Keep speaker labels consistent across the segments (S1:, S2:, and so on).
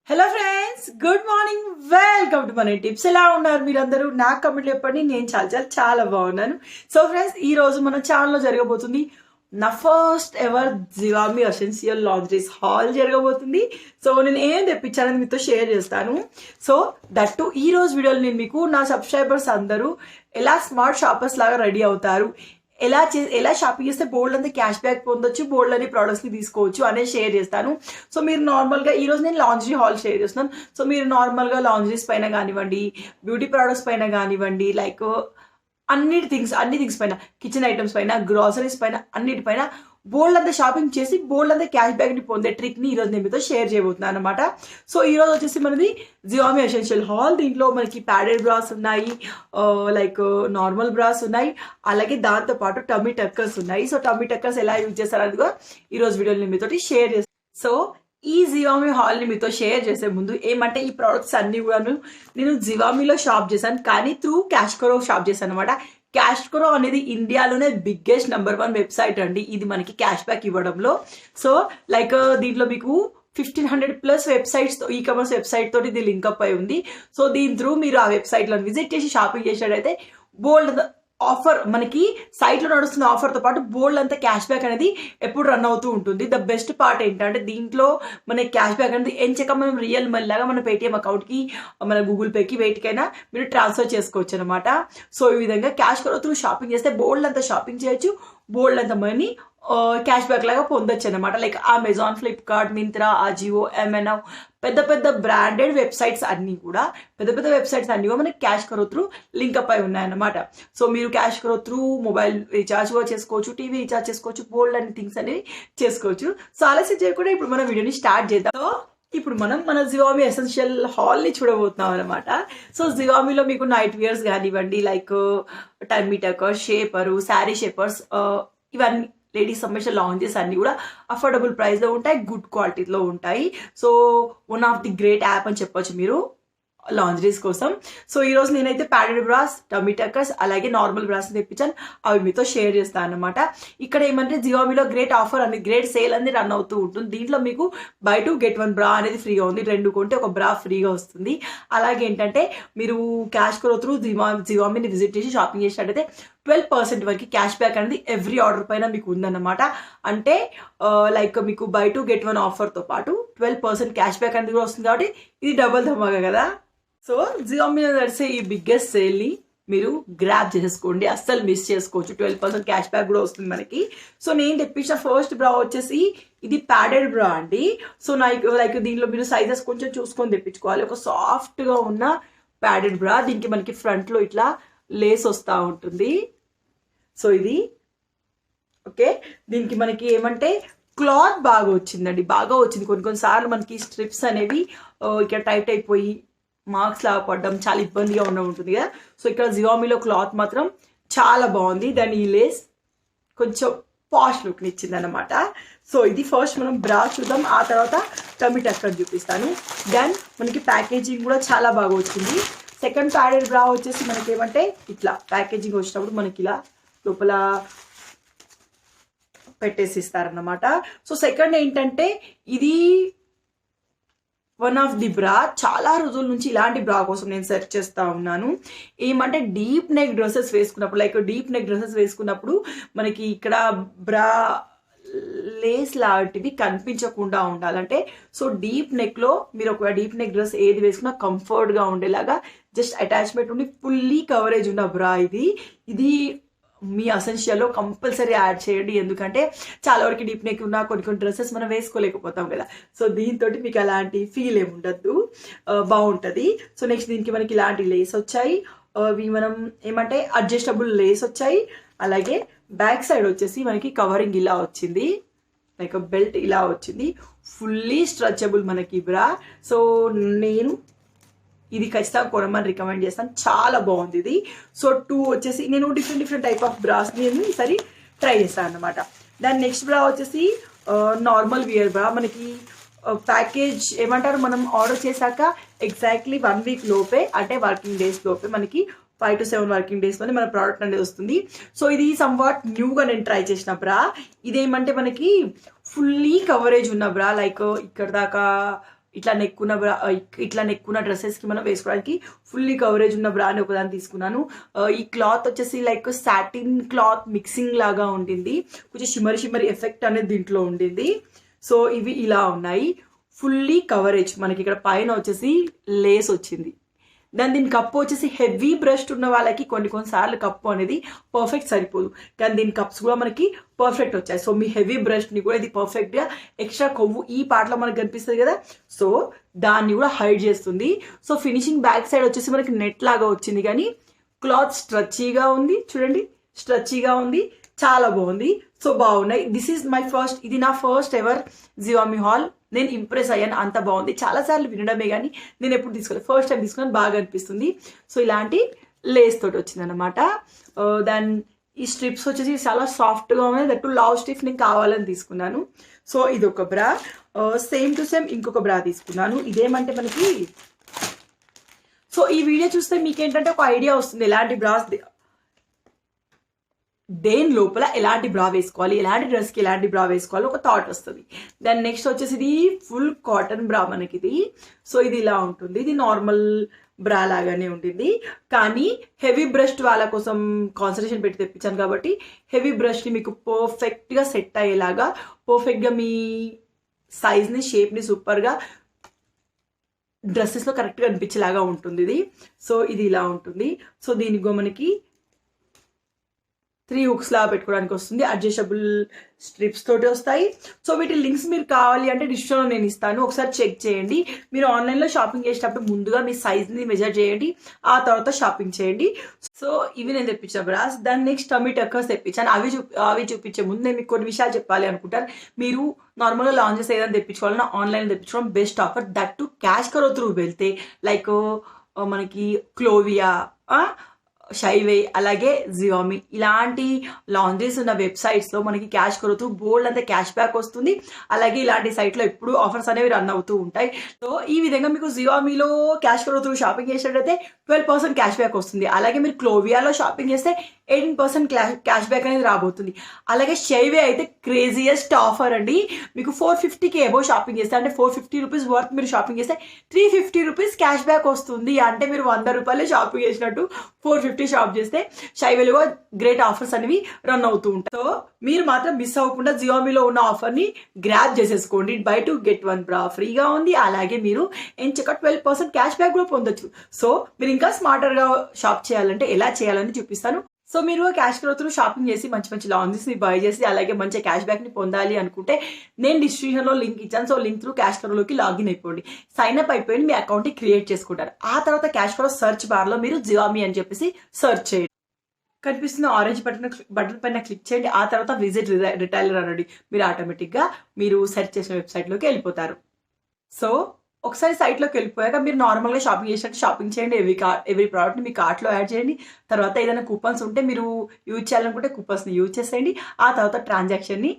S1: Hello friends, good morning. Welcome to money tips. ఎలా ఉన్నారు మీరందరూ? నాకు కమెంట్ చెప్పండి. నేను చాలా చాలా చాలా బాగున్నాను. సో ఫ్రెండ్స్, ఈ రోజు మన ఛానల్లో జరగబోతుంది నా first ever Zivame essential laundries hall జరగబోతుంది. సో నేను ఏం తెప్పించానని మీతో షేర్ చేస్తాను. సో దట్టు ఈ రోజు వీడియోలో నేను మీకు నా సబ్స్క్రైబర్స్ అందరూ ఎలా స్మార్ట్ షాపర్స్ లాగా రెడీ అవుతారు, ఎలా షాపింగ్ చేస్తే బోల్డ్ అంతా క్యాష్ బ్యాక్ పొందొచ్చు, బోల్డ్ అనే ప్రోడక్ట్స్ని తీసుకోవచ్చు అనేది షేర్ చేస్తాను. సో మీరు నార్మల్గా ఈరోజు నేను లాండ్రీ హాల్ షేర్ చేస్తున్నాను. సో మీరు నార్మల్గా లాండ్రీస్ పైన కానివ్వండి, బ్యూటీ ప్రోడక్ట్స్ పైన కానివ్వండి, లైక్ అన్ని థింగ్స్ పైన, కిచెన్ ఐటమ్స్ పైన, గ్రాసరీస్ పైన, అన్నిటిపైన బోల్డ్ అంతా షాపింగ్ చేసి బోల్డ్ అంతా క్యాష్ బ్యాక్ ని పొందే ట్రిక్ ని ఈరోజు నేను మీతో షేర్ చేయబోతున్నాను అనమాట. సో ఈ రోజు వచ్చేసి మనది జివామి ఎసెన్షియల్ హాల్. దీంట్లో మనకి ప్యాడెడ్ బ్రాస్ ఉన్నాయి, లైక్ నార్మల్ బ్రాస్ ఉన్నాయి, అలాగే దాంతో పాటు టమ్మీ టక్కర్స్ ఉన్నాయి. సో టమ్మీ టక్కర్స్ ఎలా యూజ్ చేస్తారు అది కూడా ఈ రోజు వీడియోలో నేను మీతో షేర్ చేస్తాను. సో ఈ జివామి హాల్ ని మీతో షేర్ చేసే ముందు ఏమంటే, ఈ ప్రొడక్ట్స్ అన్ని కూడా నేను జివామిలో షాప్ చేశాను, కానీ త్రూ క్యాష్కరో షాప్ చేశాను అనమాట. క్యాష్కరో అనేది ఇండియాలోనే బిగ్గెస్ట్ #1 వెబ్సైట్ అండి. ఇది మనకి క్యాష్ బ్యాక్ ఇవ్వడంలో. సో లైక్ దీంట్లో మీకు 1500+ వెబ్సైట్స్ తో, ఈ కామర్స్ వెబ్సైట్ తోటి ఇది లింక్అప్ అయి ఉంది. సో దీని త్రూ మీరు ఆ వెబ్సైట్ లో విజిట్ చేసి షాపింగ్ చేసినట్టయితే బోల్డ్ ఆఫర్, మనకి సైట్ లో నడుస్తున్న ఆఫర్ తో పాటు బోల్డ్ అంతా క్యాష్ బ్యాక్ అనేది ఎప్పుడు రన్ అవుతూ ఉంటుంది. ద బెస్ట్ పార్ట్ ఏంటంటే, దీంట్లో మనకి క్యాష్ బ్యాక్ అనేది ఎంచక మనం రియల్ మనీ లాగా మన పేటిఎం అకౌంట్ కి, మన గూగుల్ పేకి, వేటికైనా మీరు ట్రాన్స్ఫర్ చేసుకోవచ్చు అనమాట. సో ఈ విధంగా క్యాష్ త్రూ షాపింగ్ చేస్తే బోల్డ్ అంతా షాపింగ్ చేయొచ్చు, బోల్డ్ అంత మనీ క్యాష్ బ్యాక్ లాగా పొందొచ్చు అనమాట. Like Amazon, Flipkart, Myntra, Ajio, MNR, పెద్ద బ్రాండెడ్ వెబ్సైట్స్ అన్ని కూడా, పెద్ద వెబ్సైట్స్ అన్ని కూడా మనకి క్యాష్ కరో త్రూ లింక్అప్ అయి ఉన్నాయన్నమాట. సో మీరు CashKaro through mobile recharge కూడా చేసుకోవచ్చు, టీవీ రీఛార్జ్ చేసుకోవచ్చు, బోల్డ్ అన్ని థింగ్స్ అనేవి చేసుకోవచ్చు. సో ఆలస్యం చేయకుండా ఇప్పుడు మనం వీడియోని స్టార్ట్ చేద్దాం. సో ఇప్పుడు మనం మన జివామి ఎసెన్షియల్ హాల్ ని చూడబోతున్నాం అనమాట. సో జివామిలో మీకు నైట్ వేర్స్ కానివ్వండి, లైక్ టమ్మీ టక్కర్, షేపరు, శారీ షేపర్స్, ఇవన్నీ లేడీస్ సంబంధించిన లాంజెస్ అన్ని కూడా అఫోర్డబుల్ ప్రైస్ లో ఉంటాయి, గుడ్ క్వాలిటీలో ఉంటాయి. So one of the great app అని చెప్పొచ్చు మీరు లాంజరీస్ కోసం. సో ఈ రోజు నేనైతే ప్యాడెడ్ బ్రాస్, టమ్మీ టక్కర్స్, అలాగే నార్మల్ బ్రాస్ తెప్పించాను. అవి మీతో షేర్ చేస్తాను అనమాట. ఇక్కడ ఏమంటే, జివామిలో గ్రేట్ ఆఫర్ అని, గ్రేట్ సేల్ అనేది రన్ అవుతూ ఉంటుంది. దీంట్లో మీకు బై 2 get 1 బ్రా అనేది ఫ్రీగా ఉంది. 2 కొంటే ఒక బ్రా ఫ్రీగా వస్తుంది. అలాగే ఏంటంటే, మీరు క్యాష్ కరో త్రూ జివామిని విజిట్ చేసి షాపింగ్ చేసినట్టయితే 12% వరకు క్యాష్ బ్యాక్ అనేది ఎవ్రీ ఆర్డర్ పైన మీకు ఉందన్నమాట. అంటే లైక్ మీకు బై 2 get 1 ఆఫర్తో పాటు 12% క్యాష్ బ్యాక్ అనేది కూడా వస్తుంది. కాబట్టి ఇది డబుల్ ధమాగా కదా. సో జివామిలో నడిచే ఈ బిగ్గెస్ట్ సేల్ ని మీరు గ్రాప్ చేసేసుకోండి, అస్సలు మిస్ చేసుకోవచ్చు. 12% క్యాష్ బ్యాక్ కూడా వస్తుంది మనకి. సో నేను తెప్పించిన ఫస్ట్ బ్రా వచ్చేసి ఇది ప్యాడెడ్ బ్రా అండి. సో లైక్ దీనిలో మీరు సైజెస్ కొంచెం చూసుకొని తెప్పించుకోవాలి. ఒక సాఫ్ట్ గా ఉన్న ప్యాడెడ్ బ్రా. దీనికి మనకి ఫ్రంట్ లో ఇట్లా లేస్ వస్తూ ఉంటుంది. సో ఇది ఓకే. దీనికి మనకి ఏమంటే క్లాత్ బాగా వచ్చిందండి, బాగా వచ్చింది. కొన్నిసార్లు మనకి స్ట్రిప్స్ అనేవి ఇక్కడ టైట్ అయిపోయి మార్క్స్ లాగా పడడం చాలా ఇబ్బందిగా ఉంటుంది కదా. సో ఇక్కడ జివామిలో క్లాత్ మాత్రం చాలా బాగుంది. దాని ఈ లేస్ కొంచెం పాష్ లుక్ని ఇచ్చింది అనమాట. సో ఇది ఫస్ట్ మనం బ్రా చూద్దాం, ఆ తర్వాత టమ్మీ టక్కర్ చూపిస్తాను. దెన్ మనకి ప్యాకేజింగ్ కూడా చాలా బాగా వచ్చింది. సెకండ్ ప్యాడెడ్ బ్రా వచ్చేసి మనకి ఏమంటే ఇట్లా ప్యాకేజింగ్ వచ్చినప్పుడు మనకి ఇలా లోపల పెట్టేసి ఇస్తారన్నమాట. సో సెకండ్ ఏంటంటే, ఇది వన్ ఆఫ్ ది బ్రా. చాలా రోజుల నుంచి ఇలాంటి బ్రా కోసం నేను సెర్చ్ చేస్తూ ఉన్నాను. ఏమంటే డీప్ నెక్ డ్రెస్సెస్ వేసుకున్నప్పుడు, లైక్ డీప్ నెక్ డ్రెస్సెస్ వేసుకున్నప్పుడు మనకి ఇక్కడ బ్రా లేస్ లాంటివి కనిపించకుండా ఉండాలంటే, సో డీప్ నెక్ లో మీరు ఒక డీప్ నెక్ డ్రెస్ ఏది వేసుకున్నా కంఫర్ట్ గా ఉండేలాగా జస్ట్ అటాచ్మెంట్ ఉండి ఫుల్లీ కవరేజ్ ఉన్న బ్రా ఇది మీ ఎసెన్షియల్లో కంపల్సరీ యాడ్ చేయండి. ఎందుకంటే చాలా వరకు డీప్ నెక్ ఉన్న కొన్ని డ్రెస్సెస్ మనం వేసుకోలేకపోతాం కదా. సో దీంతో మీకు అలాంటి ఫీల్ ఏమి ఉండద్దు, బాగుంటుంది. సో నెక్స్ట్ దీనికి మనకి ఇలాంటి లేస్ వచ్చాయి. ఇవి మనం ఏమంటే అడ్జస్టబుల్ లేస్ వచ్చాయి. అలాగే బ్యాక్ సైడ్ వచ్చేసి మనకి కవరింగ్ ఇలా వచ్చింది, లైక్ బెల్ట్ ఇలా వచ్చింది, ఫుల్లీ స్ట్రెచబుల్ మనకి బ్రా. సో నేను ఇది ఖచ్చితంగా కొనమని రికమెండ్ చేస్తాను, చాలా బాగుంది ఇది. సో 2 వచ్చేసి నేను డిఫరెంట్ టైప్ ఆఫ్ బ్రాస్ నేను ఈసారి ట్రై చేస్తాను అనమాట. దాని నెక్స్ట్ బ్రా వచ్చేసి నార్మల్ వియర్ బ్రా. మనకి ప్యాకేజ్ ఏమంటారు, మనం ఆర్డర్ చేశాక ఎగ్జాక్ట్లీ 1 వీక్ లోపే, అంటే వర్కింగ్ డేస్ లోపే మనకి 5 to 7 వర్కింగ్ డేస్ లోనే మన ప్రోడక్ట్ అనేది వస్తుంది. సో ఇది సమ్వాట్ న్యూగా నేను ట్రై చేసిన బ్రా. ఇదేమంటే మనకి ఫుల్లీ కవరేజ్ ఉన్న బ్రా, లైక్ ఇక్కడ దాకా ఇట్లా నెక్కున్న బ్రా, ఇట్లా నెక్కున్న డ్రెస్సెస్కి మనం వేసుకోవడానికి ఫుల్లీ కవరేజ్ ఉన్న బ్రాని ఒకదాన్ని తీసుకున్నాను. ఈ క్లాత్ వచ్చేసి లైక్ సాటిన్ క్లాత్ మిక్సింగ్ లాగా ఉండింది, కొంచెం షిమరీ ఎఫెక్ట్ అనేది దీంట్లో ఉండింది. సో ఇవి ఇలా ఉన్నాయి, ఫుల్లీ కవరేజ్. మనకి ఇక్కడ పైన వచ్చేసి లేస్ వచ్చింది. దీని కప్పు వచ్చేసి హెవీ బ్రష్ ఉన్న వాళ్ళకి కొన్నిసార్లు కప్పు అనేది పర్ఫెక్ట్ సరిపోదు, కానీ దీని కప్స్ కూడా మనకి పర్ఫెక్ట్ వచ్చాయి. సో మీ హెవీ బ్రష్ని కూడా ఇది పర్ఫెక్ట్గా ఎక్స్ట్రా కొవ్వు ఈ పార్ట్లో మనకు కనిపిస్తుంది కదా, సో దాన్ని కూడా హైడ్ చేస్తుంది. సో ఫినిషింగ్ బ్యాక్ సైడ్ వచ్చేసి మనకి నెట్ లాగా వచ్చింది, కానీ క్లాత్ స్ట్రెచీగా ఉంది. చూడండి, స్ట్రెచీగా ఉంది, చాలా బాగుంది. సో బాగున్నాయి. ఇది నా ఫస్ట్ ఎవర్ జివామి హాల్. నేను ఇంప్రెస్ అయ్యాను, అంత బాగుంది. చాలాసార్లు వినడమే కానీ నేను ఎప్పుడు తీసుకోలేదు, ఫస్ట్ టైం తీసుకున్నాను, బాగా అనిపిస్తుంది. సో ఇలాంటి లేస్ తోటి వచ్చిందనమాట. దాని ఈ స్ట్రిప్స్ వచ్చేసి చాలా సాఫ్ట్గా ఉన్నాయి, దట్టు లావ్ స్ట్రిప్ నేను కావాలని తీసుకున్నాను. సో ఇది ఒక బ్రా. సేమ్ టు సేమ్ ఇంకొక బ్రా తీసుకున్నాను. ఇదేమంటే మనకి, సో ఈ వీడియో చూస్తే మీకేంటంటే ఒక ఐడియా వస్తుంది ఎలాంటి బ్రాస్ దేని లోపల ఎలాంటి బ్రా వేసుకోవాలి, ఎలాంటి డ్రెస్కి ఎలాంటి బ్రా వేసుకోవాలి ఒక థాట్ వస్తుంది. దాని నెక్స్ట్ వచ్చేసి ఇది ఫుల్ కాటన్ బ్రా మనకి ఇది. సో ఇది ఇలా ఉంటుంది, ఇది నార్మల్ బ్రా లాగానే ఉంటుంది, కానీ హెవీ బ్రష్ వాళ్ళ కోసం కాన్సన్ట్రేషన్ పెట్టి తెప్పించాను కాబట్టి హెవీ బ్రష్ని మీకు పర్ఫెక్ట్గా సెట్ అయ్యేలాగా, పర్ఫెక్ట్గా మీ సైజ్ని షేప్ని సూపర్గా డ్రెస్సెస్లో కరెక్ట్గా అనిపించేలాగా ఉంటుంది ఇది. సో ఇది ఇలా ఉంటుంది. సో దీనికి మనకి 3 హుక్స్ లాగా పెట్టుకోవడానికి వస్తుంది, అడ్జస్టబుల్ స్ట్రిప్స్ తోటి వస్తాయి. సో వీటి లింక్స్ మీరు కావాలి అంటే డిస్క్రిప్షన్లో నేను ఇస్తాను, ఒకసారి చెక్ చేయండి. మీరు ఆన్లైన్లో షాపింగ్ చేసేటప్పుడు ముందుగా మీ సైజ్ని మెజర్ చేయండి, ఆ తర్వాత షాపింగ్ చేయండి. సో ఇవి నేను తెప్పించిన బ్రాస్. దాని నెక్స్ట్ టమ్మీ టక్కర్స్ తెప్పించాను. అవి చూపించే ముందు నేను మీకు కొన్ని విషయాలు చెప్పాలి అనుకుంటారు. మీరు నార్మల్గా లాంచెస్ ఏదైనా తెప్పించుకోవాలన్నా ఆన్లైన్ తెప్పించుకోవడం best offer. That too CashKaro through వెళ్తే లైక్ మనకి క్లోవియా, షైవే, అలాగే జివామి ఇలాంటి లాండ్రీస్ ఉన్న వెబ్సైట్స్లో మనకి క్యాష్ కొడుతూ బోల్డ్ అంతా క్యాష్ బ్యాక్ వస్తుంది. అలాగే ఇలాంటి సైట్లో ఎప్పుడు ఆఫర్స్ అనేవి రన్ అవుతూ ఉంటాయి. సో ఈ విధంగా మీకు జివామిలో క్యాష్ కొడుతూ షాపింగ్ చేసినట్టయితే 12% క్యాష్ బ్యాక్ వస్తుంది. అలాగే మీరు క్లోవియాలో షాపింగ్ చేస్తే 18% క్యాష్ బ్యాక్ అనేది రాబోతుంది. అలాగే షైవే అయితే క్రేజియస్ట్ ఆఫర్ అండి. మీకు 450కి ఎబో షాపింగ్ చేస్తే, అంటే 450 రూపీస్ వర్త్ మీరు షాపింగ్ చేస్తే 350 రూపీస్ క్యాష్ బ్యాక్ వస్తుంది. అంటే మీరు 100 రూపాయలే షాపింగ్ చేసినట్టు 450 షాప్ చేస్తే షైవేలో గ్రేట్ ఆఫర్స్ అనేవి రన్ అవుతూ ఉంటాయి. సో మీరు మాత్రం మిస్ అవ్వకుండా జియోమీలో ఉన్న ఆఫర్ని గ్రాబ్ చేసేసుకోండి. బై 2 get 1 బ్రా ఫ్రీగా ఉంది. అలాగే మీరు ఎంచక 12% క్యాష్ బ్యాక్ కూడా పొందొచ్చు. సో మీరు ఇంకా స్మార్టర్గా షాప్ చేయాలంటే ఎలా చేయాలని చూపిస్తాను. సో మీరు క్యాష్ గ్రోత్లో షాపింగ్ చేసి మంచి మంచి లాంజెస్ని బై చేసి అలాగే మంచి క్యాష్ బ్యాక్ని పొందాలి అనుకుంటే నేను డిస్క్రిప్షన్లో లింక్ ఇచ్చాను. సో లింక్ త్రూ క్యాష్ కరోలోకి లాగిన్ అయిపోండి, సైన్ అప్ అయిపోయి మీ అకౌంట్ని క్రియేట్ చేసుకుంటారు. ఆ తర్వాత క్యాష్ కరో సర్చ్ బార్లో మీరు జివామి అని చెప్పేసి సర్చ్ చేయండి. కనిపిస్తున్న ఆరెంజ్ బటన్ పైన క్లిక్ చేయండి. ఆ తర్వాత విజిట్ రిటైలర్ అనండి. మీరు ఆటోమేటిక్గా మీరు సెర్చ్ చేసిన వెబ్సైట్లోకి వెళ్ళిపోతారు. సో ఒకసారి సైట్లోకి వెళ్ళిపోయాక మీరు నార్మల్గా షాపింగ్ చేసినట్టు షాపింగ్ చేయండి. ఎవ్రీ ప్రోడక్ట్ని మీ కార్ట్లో యాడ్ చేయండి. తర్వాత ఏదైనా కూపన్స్ ఉంటే మీరు యూజ్ చేయాలనుకుంటే కూపన్స్ని యూజ్ చేసేయండి. ఆ తర్వాత ట్రాన్సాక్షన్ని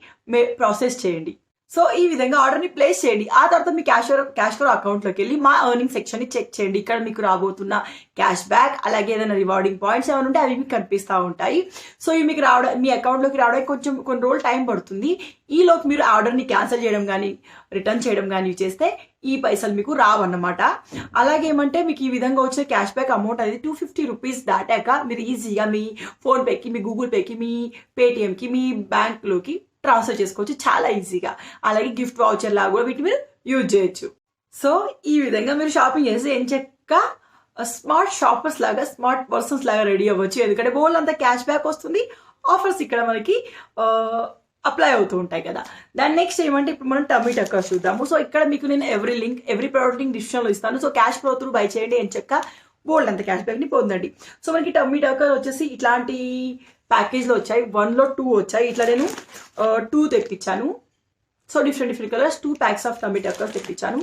S1: ప్రాసెస్ చేయండి. సో ఈ విధంగా ఆర్డర్ని ప్లేస్ చేయండి. ఆ తర్వాత మీ క్యాష్ కరో అకౌంట్లోకి వెళ్ళి మా ఎర్నింగ్ సెక్షన్ని చెక్ చేయండి. ఇక్కడ మీకు రాబోతున్న క్యాష్ బ్యాక్ అలాగే ఏదైనా రివార్డింగ్ పాయింట్స్ ఏమైనా ఉంటే అవి మీకు కనిపిస్తూ ఉంటాయి. సో ఇవి మీకు మీ అకౌంట్లోకి రావడానికి కొన్ని రోజులు టైం పడుతుంది. ఈలోపు మీరు ఆర్డర్ని క్యాన్సిల్ చేయడం కానీ రిటర్న్ చేయడం కానీ చేస్తే ఈ పైసలు మీకు రావన్నమాట. అలాగే ఏమంటే మీకు ఈ విధంగా వచ్చిన క్యాష్ బ్యాక్ అమౌంట్ అనేది 250 రూపీస్ దాటాక మీరు ఈజీగా మీ ఫోన్పేకి, మీ గూగుల్ పేకి, మీ పేటిఎంకి, మీ బ్యాంక్లోకి ట్రాన్స్ఫర్ చేసుకోవచ్చు చాలా ఈజీగా. అలాగే గిఫ్ట్ వౌచర్ లాగా కూడా వీటిని మీరు యూజ్ చేయొచ్చు. సో ఈ విధంగా మీరు షాపింగ్ చేసి ఎంచక్క స్మార్ట్ షాపర్స్ లాగా, స్మార్ట్ పర్సన్స్ లాగా రెడీ అవ్వచ్చు. ఎందుకంటే బోల్ అంతా క్యాష్ బ్యాక్ వస్తుంది, ఆఫర్స్ ఇక్కడ మనకి అప్లై అవుతూ ఉంటాయి కదా. దాని నెక్స్ట్ ఏమంటే ఇప్పుడు మనం టమ్మీ టక్కర్స్ చూద్దాము. సో ఇక్కడ మీకు నేను ఎవ్రీ ప్రోడక్ట్ లింక్ డిస్క్రిప్షన్లో ఇస్తాను. So cash pro through by చేయండి, ఎంచక్క బోల్డ్ అంత క్యాష్ బ్యాక్ని పొందండి. సో మనకి టమ్మీ టక్కర్ వచ్చేసి ఇట్లాంటి ప్యాకేజ్లో వచ్చాయి. 1లో 2 వచ్చాయి. ఇట్లా నేను 2 తెప్పించాను. So different colours 2 packs of tummy tuckers తెప్పించాను.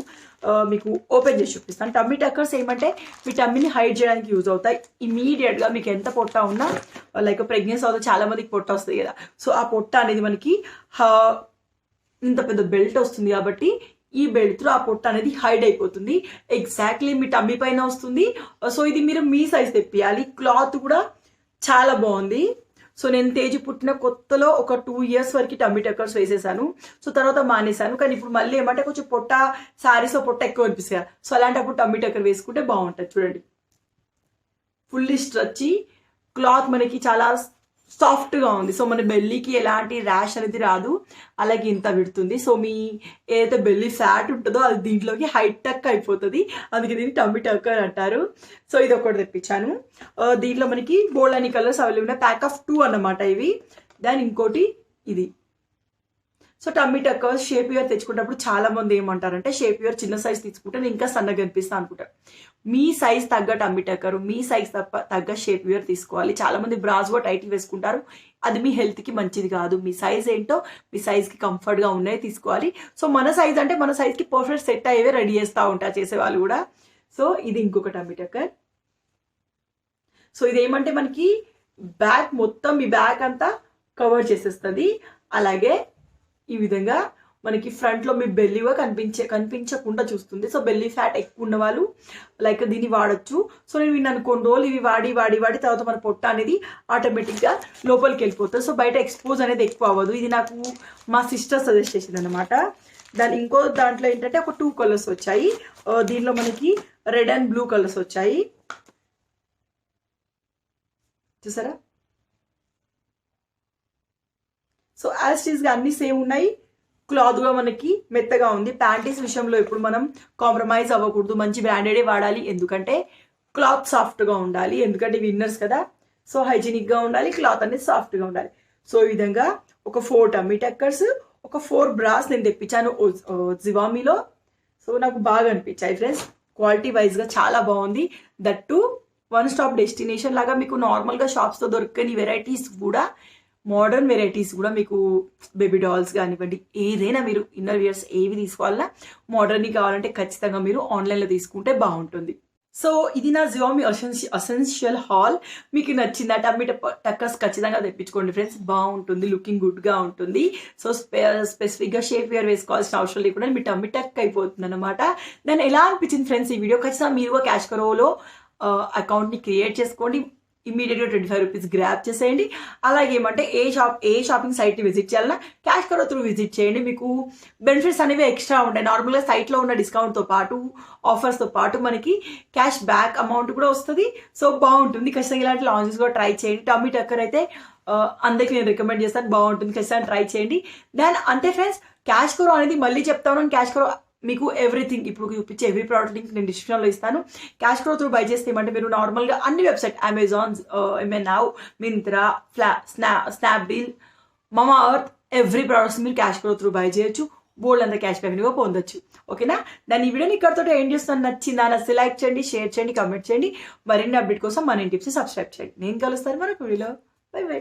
S1: మీకు ఓపెన్ చేసి చూపిస్తాను. టమ్మీ టక్కర్స్ ఏమంటే మీ టమ్మీని హైడ్ చేయడానికి యూజ్ అవుతాయి. ఇమీడియట్గా మీకు ఎంత పొట్ట ఉన్నా, లైక్ ప్రెగ్నెన్సీ అవుతుంది చాలా మందికి పొట్ట వస్తుంది కదా. సో ఆ పొట్ట అనేది మనకి ఇంత పెద్ద బెల్ట్ వస్తుంది కాబట్టి ఈ బెల్ట్ త్రూ ఆ పొట్ట అనేది హైడ్ అయిపోతుంది. ఎగ్జాక్ట్లీ మీ టమ్మీ పైన వస్తుంది. సో ఇది మీరు మీ సైజ్ తెప్పియాలి. క్లాత్ కూడా చాలా బాగుంది. సో నేను తేజు పుట్టిన కొత్తలో ఒక 2 years వరకు టమ్మీ టక్కర్స్ వేసేసాను. సో తర్వాత మానేశాను. కానీ ఇప్పుడు మళ్ళీ ఏమంటే కొంచెం పొట్ట శారీస్లో పొట్ట ఎక్కువ అనిపిస్తుంది కదా, సో అలాంటప్పుడు టమ్మీ టక్కర్ వేసుకుంటే బాగుంటుంది. చూడండి, ఫుల్లీ స్ట్రెచ్చి క్లాత్ మనకి చాలా సాఫ్ట్గా ఉంది. సో మన బెల్లీకి ఎలాంటి ర్యాష్ అనేది రాదు, అలాగే ఇంత విడుతుంది. సో మీ ఏదైతే బెల్లీ ఫ్యాట్ ఉంటుందో అది దీంట్లోకి హైట్ టక్ అయిపోతుంది, అందుకే దీన్ని టమ్మీ టక్కర్ అంటారు. సో ఇది ఒకటి తెప్పించాను. దీంట్లో మనకి బోల్డ్ అని కలర్స్ అవైలబుల్ ఉన్నాయి. ప్యాక్ ఆఫ్ 2 అన్నమాట ఇవి. దాని ఇంకోటి ఇది. So tummy tuckers shapewear తెచ్చుకున్నప్పుడు చాలా మంది ఏమంటారంటే షేప్ యూర్ చిన్న సైజ్ తీసుకుంటే నేను ఇంకా సన్నగా కనిపిస్తా అనుకుంటారు. మీ సైజ్ తగ్గ టమ్మీ టక్కర్, మీ సైజ్ తగ్గ షేప్ యూర్ తీసుకోవాలి. చాలా మంది బ్రాస్ కూడా టైట్ వేసుకుంటారు, అది మీ హెల్త్కి మంచిది కాదు. మీ సైజ్ ఏంటో మీ సైజ్కి కంఫర్ట్గా ఉన్నాయి తీసుకోవాలి. సో మన సైజ్ అంటే మన సైజ్కి పర్ఫెక్ట్ సెట్ అయ్యేవే రెడీ చేస్తూ ఉంటారు చేసేవాళ్ళు కూడా. సో ఇది ఇంకొక టమ్మీ టక్కర్. సో ఇదేమంటే మనకి బ్యాక్ మొత్తం మీ బ్యాక్ అంతా కవర్ చేసేస్తుంది. అలాగే ఈ విధంగా మనకి ఫ్రంట్లో మీ బెల్లీగా కనిపించకుండా చూస్తుంది. సో బెల్లీ ఫ్యాట్ ఎక్కువ ఉన్న వాళ్ళు లైక్ దీన్ని వాడచ్చు. సో నేను విన్నాను కొన్ని రోజులు ఇవి వాడి తర్వాత మన పొట్ట అనేది ఆటోమేటిక్గా లోపలికి వెళ్ళిపోతుంది. సో బయట ఎక్స్పోజ్ అనేది ఎక్కువ అవ్వదు. ఇది నాకు మా సిస్టర్ సజెస్ట్ చేసింది అనమాట. ఇంకో దాంట్లో ఏంటంటే ఒక 2 కలర్స్ వచ్చాయి. దీనిలో మనకి రెడ్ అండ్ బ్లూ కలర్స్ వచ్చాయి, చూసారా. సో యాస్టీస్గా అన్ని సేమ్ ఉన్నాయి. క్లాత్ కూడా మనకి మెత్తగా ఉంది. ప్యాంటీస్ విషయంలో ఇప్పుడు మనం కాంప్రమైజ్ అవ్వకూడదు, మంచి బ్రాండెడే వాడాలి. ఎందుకంటే క్లాత్ సాఫ్ట్గా ఉండాలి, ఎందుకంటే విన్నర్స్ కదా. సో హైజీనిక్గా ఉండాలి, క్లాత్ అనేది సాఫ్ట్గా ఉండాలి. సో ఈ విధంగా ఒక 4 టమ్మీ టక్కర్స్, ఒక 4 బ్రాస్ నేను తెప్పించాను జివామీలో. సో నాకు బాగా అనిపించాయి ఫ్రెండ్స్, క్వాలిటీ వైజ్గా చాలా బాగుంది. దట్టు 1 స్టాప్ డెస్టినేషన్ లాగా మీకు నార్మల్గా షాప్స్తో దొరకని వెరైటీస్ కూడా, మోడర్న్ వెరైటీస్ కూడా మీకు బేబీ డాల్స్ కానివ్వండి, ఏదైనా మీరు ఇన్నర్ వియర్స్ ఏవి తీసుకోవాలన్నా మోడర్న్వి కావాలంటే ఖచ్చితంగా మీరు ఆన్లైన్లో తీసుకుంటే బాగుంటుంది. సో ఇది నా జివామీ అసెన్షియల్ హాల్. మీకు నచ్చిందా? టమ్మీ టక్కర్స్ ఖచ్చితంగా తెప్పించుకోండి ఫ్రెండ్స్, బాగుంటుంది, లుకింగ్ గుడ్గా ఉంటుంది. సో స్పెసిఫిక్గా షేప్ వేర్ వేసుకోవాల్సిన అవసరం లేకుండా మీ టమ్మీ టక్ అయిపోతుంది అనమాట. దాన్ని ఎలా అనిపించింది ఫ్రెండ్స్ ఈ వీడియో? ఖచ్చితంగా మీరు క్యాష్ కరోలో అకౌంట్ని క్రియేట్ చేసుకోండి. ఇమీడియట్గా 25 రూపీస్ గ్రాప్ చేసేయండి. అలాగే ఏమంటే ఏ షాపింగ్ సైట్ని విజిట్ చేయాలన్నా క్యాష్ కరో త్రూ విజిట్ చేయండి. మీకు బెనిఫిట్స్ అనేవి ఎక్స్ట్రా ఉంటాయి. నార్మల్గా సైట్లో ఉన్న డిస్కౌంట్తో పాటు, ఆఫర్స్తో పాటు మనకి క్యాష్ బ్యాక్ అమౌంట్ కూడా వస్తుంది. సో బాగుంటుంది. ఖచ్చితంగా ఇలాంటి లాంచెస్ కూడా ట్రై చేయండి. టమ్మీ టక్కర్ అయితే అందరికీ నేను రికమెండ్ చేస్తాను, బాగుంటుంది, ఖచ్చితంగా ట్రై చేయండి. దాని అంతే ఫ్రెండ్స్, క్యాష్ కరో అనేది మళ్ళీ చెప్తాను. క్యాష్ కరో మీకు ఎవ్రీథింగ్ ఇప్పుడు చూపించే ఎవ్రీ ప్రోడక్ట్ లింక్ నేను డిస్క్రిప్షన్లో ఇస్తాను. క్యాష్ కరో త్రూ బై చేస్తే ఏమంటే మీరు నార్మల్గా అన్ని website Amazon, now, Myntra, Snapdeal, Mamaearth, every products మీరు క్యాష్ కరో త్రూ బై చేయొచ్చు. బోల్డ్ అంతా క్యాష్ బ్యాక్ కూడా పొందొచ్చు. ఓకేనా? దాని ఈ వీడియోని ఇక్కడతో ఏం చేస్తాను, నచ్చిందా నచ్చితే లైక్ చేయండి, షేర్ చేయండి, కమెంట్ చేయండి. మరిన్ని అప్డేట్ కోసం మన టిప్స్ సబ్స్క్రైబ్ చేయండి. నేను కలుస్తాను మరొక వీడియోలో. By by.